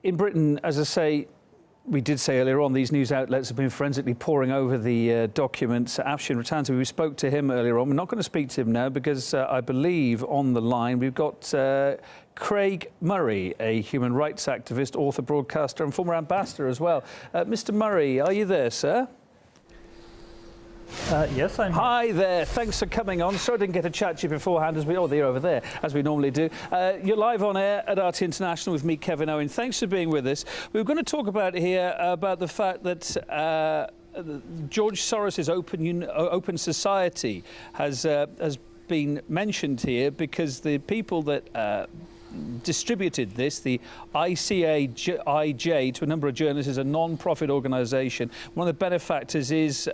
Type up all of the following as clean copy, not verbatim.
In Britain, as I say, we did say earlier on, these news outlets have been forensically poring over the documents. Afshin Rattansi, we spoke to him earlier on. We're not going to speak to him now because I believe on the line we've got Craig Murray, a human rights activist, author, broadcaster and former ambassador as well. Mr. Murray, are you there, sir? Yes, I'm here. Hi there. Thanks for coming on. Sorry I didn't get to chat to you beforehand as we over there, as we normally do. You're live on air at RT International with me, Kevin Owen. Thanks for being with us. We're going to talk about here about the fact that George Soros's Open Society has been mentioned here because the people that distributed this, the ICAIJ, to a number of journalists, is a non-profit organisation. One of the benefactors is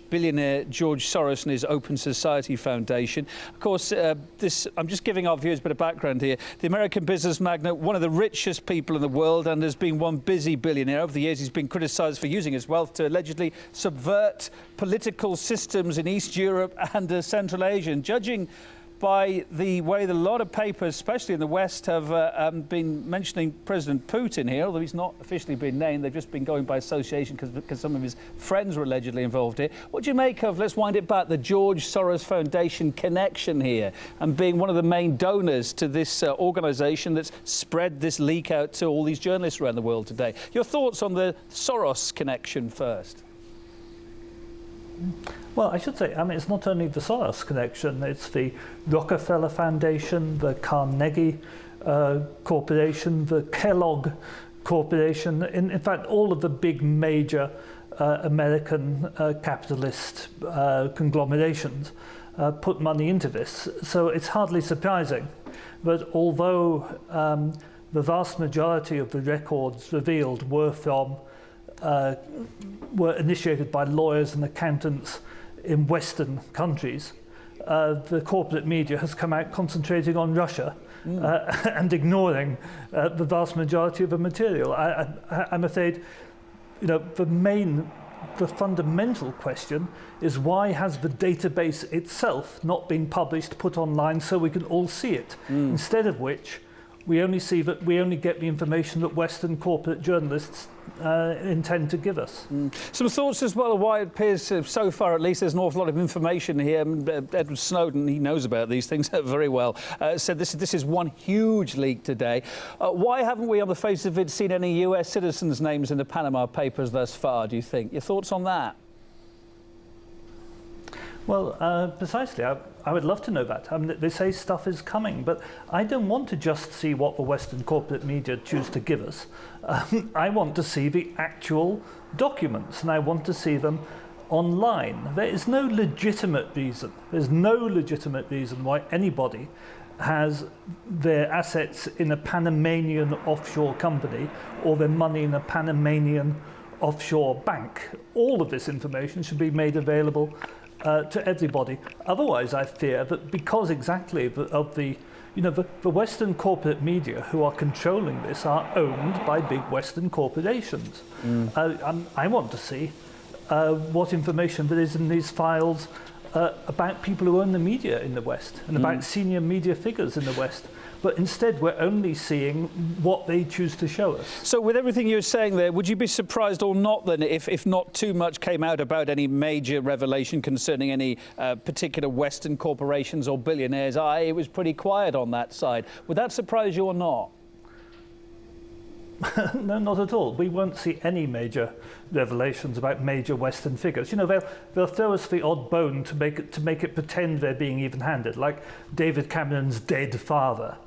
billionaire George Soros and his Open Society Foundation. Of course, I'm just giving our viewers a bit of background here. The American business magnate, one of the richest people in the world, and has been one busy billionaire. Over the years, he's been criticised for using his wealth to allegedly subvert political systems in East Europe and Central Asia. And judging by the way that a lot of papers, especially in the West, have been mentioning President Putin here, although he's not officially been named. They've just been going by association because some of his friends were allegedly involved here. What do you make of, let's wind it back, the George Soros Foundation connection here and being one of the main donors to this organisation that's spread this leak out to all these journalists around the world today? Your thoughts on the Soros connection first? Well, I should say, I mean, it's not only the Soros connection, it's the Rockefeller Foundation, the Carnegie Corporation, the Kellogg Corporation, in fact, all of the big major American capitalist conglomerations put money into this. So it's hardly surprising that although the vast majority of the records revealed were initiated by lawyers and accountants in Western countries, the corporate media has come out concentrating on Russia and ignoring the vast majority of the material. I'm afraid, you know, the fundamental question is why has the database itself not been published, put online so we can all see it, instead of which we only get the information that Western corporate journalists intend to give us. Some thoughts as well of why it appears, so far at least, there's an awful lot of information here. Edward Snowden, he knows about these things very well, said this is one huge leak today. Why haven't we, on the face of it, seen any US citizens' names in the Panama Papers thus far, do you think? Your thoughts on that? Well, precisely. I would love to know that. I mean, they say stuff is coming, but I don't want to just see what the Western corporate media choose to give us. I want to see the actual documents, and I want to see them online. There is no legitimate reason. There's no legitimate reason why anybody has their assets in a Panamanian offshore company or their money in a Panamanian offshore bank. All of this information should be made available to everybody. Otherwise, I fear that because exactly of the Western corporate media who are controlling this are owned by big Western corporations. I want to see what information there is in these files about people who own the media in the West and about senior media figures in the West. But instead, we're only seeing what they choose to show us. So with everything you're saying there, would you be surprised or not then if not too much came out about any major revelation concerning any particular Western corporations or billionaires? It was pretty quiet on that side. Would that surprise you or not? No, not at all. We won't see any major revelations about major Western figures. You know, they'll throw us the odd bone to make it pretend they're being even-handed, like David Cameron's dead father,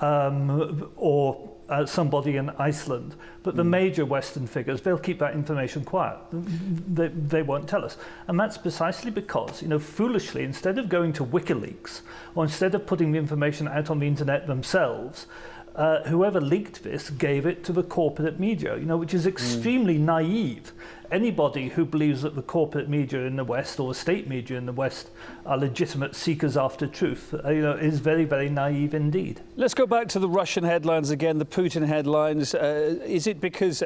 or somebody in Iceland. But the major Western figures, they'll keep that information quiet. They won't tell us. And that's precisely because, you know, foolishly, instead of going to WikiLeaks, or instead of putting the information out on the internet themselves, whoever leaked this gave it to the corporate media, you know, which is extremely naive. Anybody who believes that the corporate media in the West or the state media in the West are legitimate seekers after truth, you know, is very, very naive indeed. Let's go back to the Russian headlines again, the Putin headlines. Is it because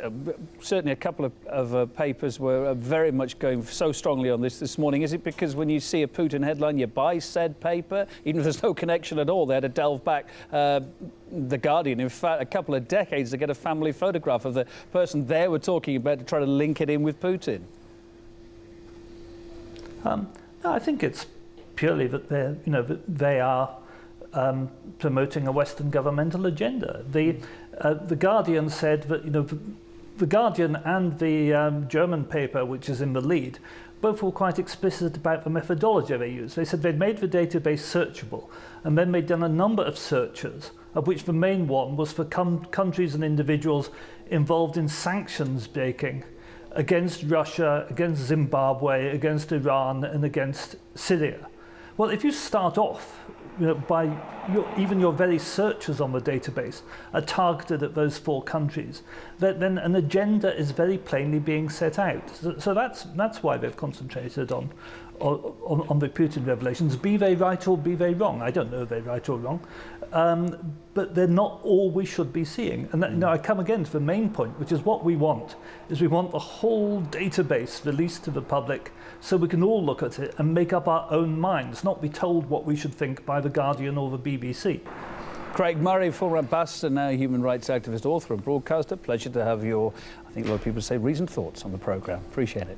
certainly a couple of papers were very much going so strongly on this morning? Is it because when you see a Putin headline, you buy said paper, even if there's no connection at all? They had to delve back The Guardian, in fact, a couple of decades to get a family photograph of the person they were talking about to try to link it in with Putin? No, I think it's purely that they are promoting a Western governmental agenda. The Guardian said that the Guardian and the German paper, which is in the lead, both were quite explicit about the methodology they used. They said they'd made the database searchable, and then they'd done a number of searches, of which the main one was for countries and individuals involved in sanctions breaking against Russia, against Zimbabwe, against Iran, and against Syria. Well, if you start off by even your very searches on the database are targeted at those 4 countries, then an agenda is very plainly being set out. So that's why they've concentrated on the Putin revelations, be they right or be they wrong. I don't know if they're right or wrong, but they're not all we should be seeing. And that, I come again to the main point, which is what we want, is we want the whole database released to the public so we can all look at it and make up our own minds, not be told what we should think by the Guardian or the BBC. Craig Murray, former ambassador, now human rights activist, author and broadcaster. Pleasure to have your, I think a lot of people say, reasoned thoughts on the programme. Appreciate it.